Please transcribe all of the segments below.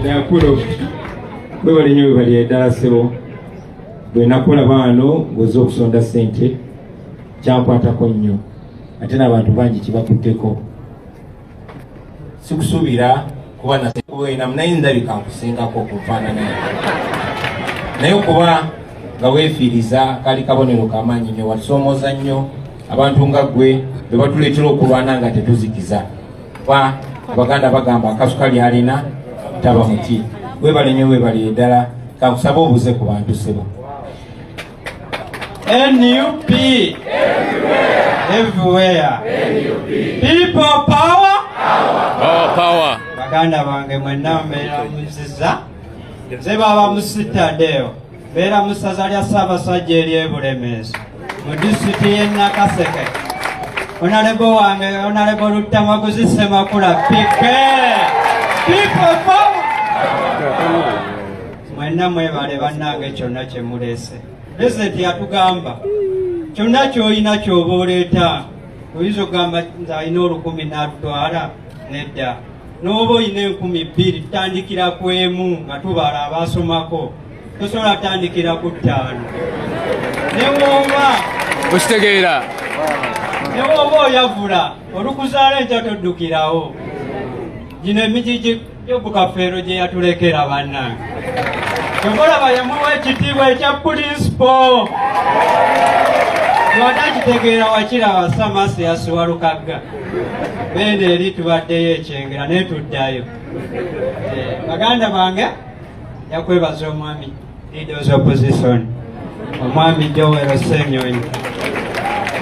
Nakulo bwe bali nnyo bali eddala ssebo bwe nakulaba wano ng'ozza okusonda ssente kyankwatako nnyo ate n'abantu bangi kibakutteko sikusuubira kuba nakubeeramu naye ndabika nkusingako okufaanana naye okuba nga weefiiriza kali kabonero kamaanyi nnyo watusomooza nnyo abantu nga ggwe be batuleetera okulwana nga tetuzikiza kuba abaganda bagamba akasukali alina taba muti webale nnyo webale eddala kankusaba obuze ku bantu sebo NUP everywhere. People power. Power. Baganda bange mwenna mbeera muziza nze baba musitadeo beera musaza lya Ssaabasajja ery'Ebulemeezi mu disitulikiti y'e Nakaseke. Onalebo wange Onalebo Luttamaguzi Ssemakula pike people power. Mwenna mwebale bannange kyonna kye muleese. Pulezidenti yatugamba kyonna ky'olina ky'oba oleeta oyinza okugamba nze alina 10,000 n'atutwala nedda n'oba olina 2,000 tutandikira ku emu nga tubala abaasomako tosobola tandikira ku 5 newooba okitegeera newooba oyavula olukuzaala enkya toddukirawo gino emigigi gy'obukafeero gye yatulekera bannange Tokolaba yamuwa ekitiibwa ekya pulinsipo lwata kitegeera wakiraba Samasi yasiwalukagga bene eri tubaddeyo ekyengera naye tuddayo baganda bange yakwebaza omwami leaders opposition omwami Joel Ssenyonyi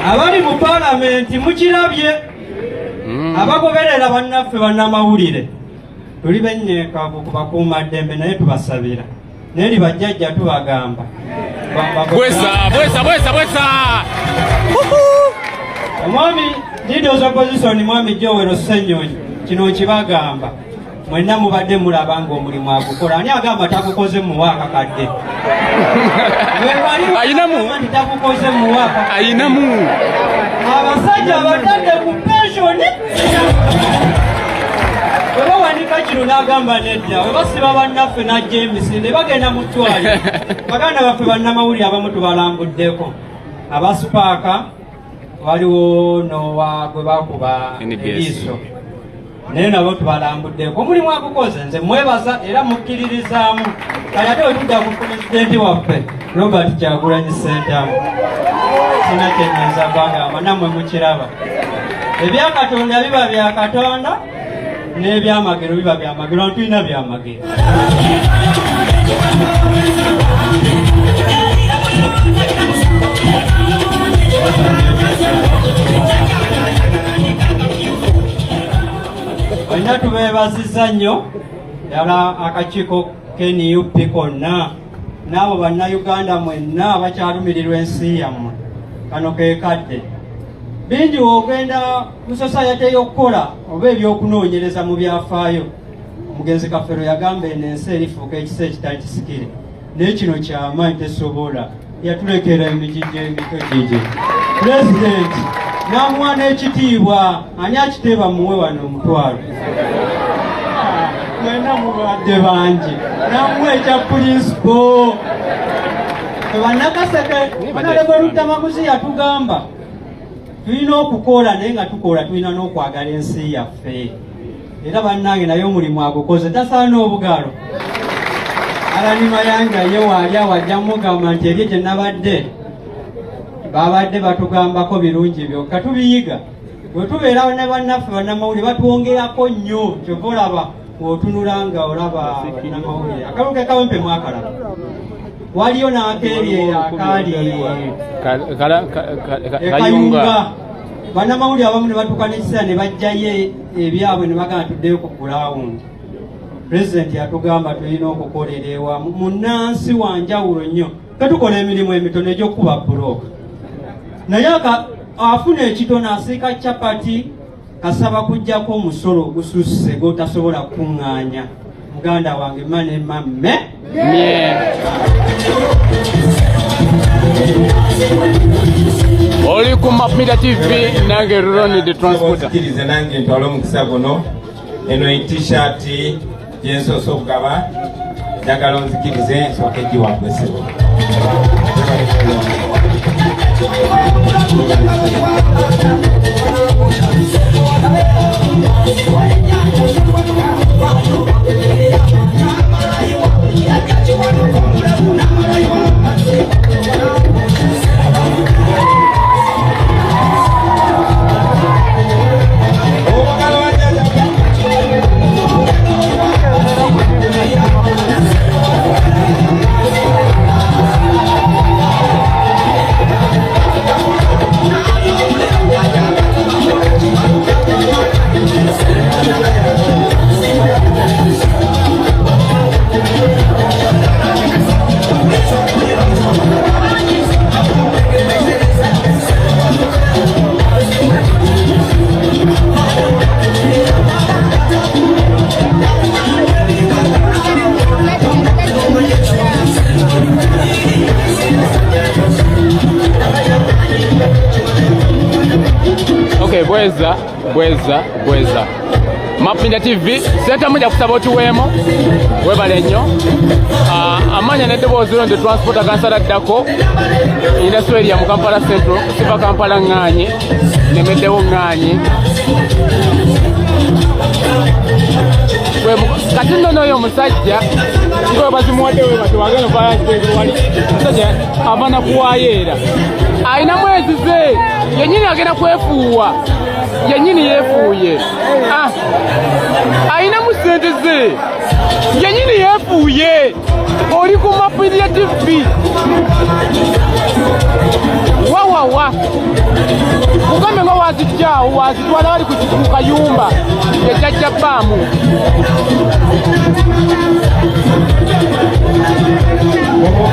abali mu paalamenti mukirabye abagoberera bannaffe bannamawulire tuli bennyeka ku bakuumaddembe naye tubasabira neri bajjajja tubagamba bwesa omwami leaders opposition mwami Joel Ssenyonyi kino nkibagamba mwenna mubadde mulaba ng'omulimu agukola ani agamba tagukoze muwaaka kadde ayinamu tagukoze muwaaka ayinamu abasajja batadde ku pensioni webawanika kino n'agamba nedda webasiba bannaffe na James ne bagenda mu ttwali baganda baffe bannamawulire abamu tubalambuddeko abasupaaka waliwo nowa gwe bakuba eriiso naye nabo tubalambuddeko omulimu agukoze nze mwebaza era mukkiririzaamu kale ate wetudda ku pulezidenti waffe Robert Kyagulanyi Ssentamu sina kyenyinza bagamba nammwe mukiraba ebya Katonda biba bya Katonda n'ebyamagero biba byamagero tulina byamagero olina tubeebazizza nnyo ddala akakiiko k'NUP konna n'abo bannayuganda mwenna abakyalumirirwa ensi yammwe kano keekadde bingi ogenda mu sosayete y'okukola oba ebyokunoonyereza mu byafaayo omugenzi Kafero yagamba eno ensi erifuuka ekisa ekitali kisikire naye kino kyamaanyi tesobola yatulekera emigigi emito gigi pulezidenti n'amuwa n'ekitiibwa ani akiteeba muwe wano omutwalo mwena mubadde bangi n'amuwa ekya pulinsipo bannakaseke Onalebo Luttamaguzi yatugamba tulina okukola naye nga tukola tulina n'okwagala ensi yaffe era bannange naye omulimu agukoze tasaana obugalo alanima yange ye waali awajja mugamba nti ebyo gye nabadde babadde batugambako birungi byokka tubiyiga bwe tubeera ne bannaffe bannamawulire batwongerako nnyo kyova olaba otunula nga olaba bannamawulire akaluke kawempe mwakalaba waliyo n'akeeri akaali ekayunga bannamawulire abamu ne batuuka n'ekiseera ne bajjayo ebyabwe ne bagamba tuddeyo ku gulawundi pulezidenti yatugamba tulina okukolera ewamu munnansi wanjawulo nnyo tetukola emirimu emitono egy'okuba bulooka naye afuna ekitono asiika capati kasaba kujjako omusolo ogususse gotasobola kukuŋŋaanya muganda wange mane mamme oli ku Map Media TV nange Ronnie the Transporter sikirize nange ntwala omukisa guno eno t-shirt gyensoose okugaba njagala onzikirize nsooke giwambwesebo. Okay, bweza Mapinda TV senta muja kusaba otuweemo webale nnyo. Amanya n'eddoboozi londo transport akansala ddako industry area mu Kampala Central siva Kampala ŋŋaanyi nemeddewo ŋŋaanyi kati nno n'oyo omusajja nga bazimuwaddewo bati wagenda bayawali omusajja ava nakuwaayo era alina mwezi ze yennyini agenda kwefuuwa yennyini yeefuuye alinamu ssente ze yennyini yeefuuye oli ku Mapinda TV wawawa kugambe nga wazijjaawo wazitwala bali ku kayumba yajjajja bbaamu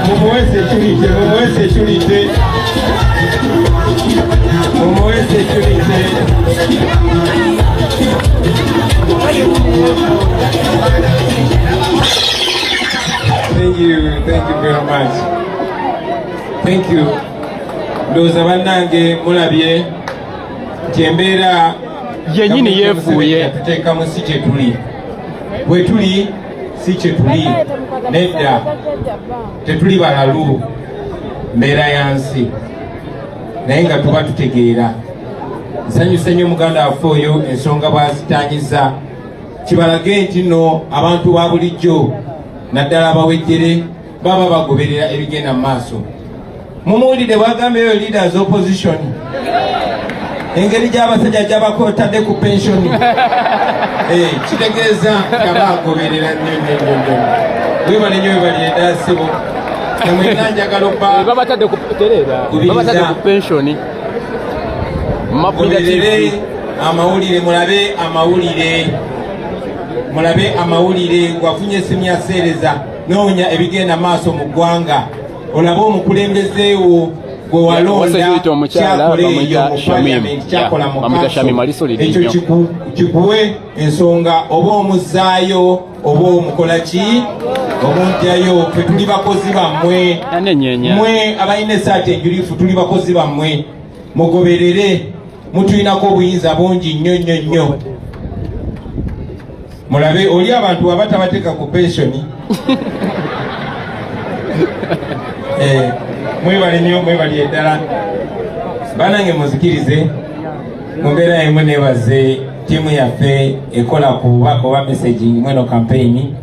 mumuweze security Thank you very much. Thank you. Ndoza bannange mulabye kyembeera yennyini yeefuuye tuteekamu si kye tuli bwe tuli si kye tuli nedda tetuli balalu mbeera yansi naye nga tuba tutegeera. Nsanyuse nnyo muganda waffe oyo ensonga bwazitaanyiza kibalage nti nno abantu ba bulijjo naddala abawejjere baba bagoberera ebigenda mu maaso. Mumuwulire bwagambyeyo leaders opposition engeri gy'abasajja gy'abakootadde ku pensioni kitegeeza nga bagoberera nnyo. Webale nnyo webali eddaasibo namwena njagala babatadde ku pensioni. mugoberere amawulire, mulabe amawulire. Gwafunye esimu ya seereza noonya ebigenda maaso mu ggwanga, olabe omukulembezeewo gwe walonda kyakola eyo mu Parliament, kyakola mu Council. Ekyo kikuwe ensonga oba omuzzaayo oba omukola ki omuggyayo. Ffe tuli bakozi bammwe, mmwe abalina essaati enjulifu tuli bakozi bammwe. Mugoberere, mutulinako obuyinza bungi nnyo. Mulabe oli abantu abatabateeka ku pensioni mwebale nnyo, mwebali eddala. Banange muzikirize mu mbeera emu nebaze ttiimu yaffe ekola ku bubaka oba messaging mweno campaign.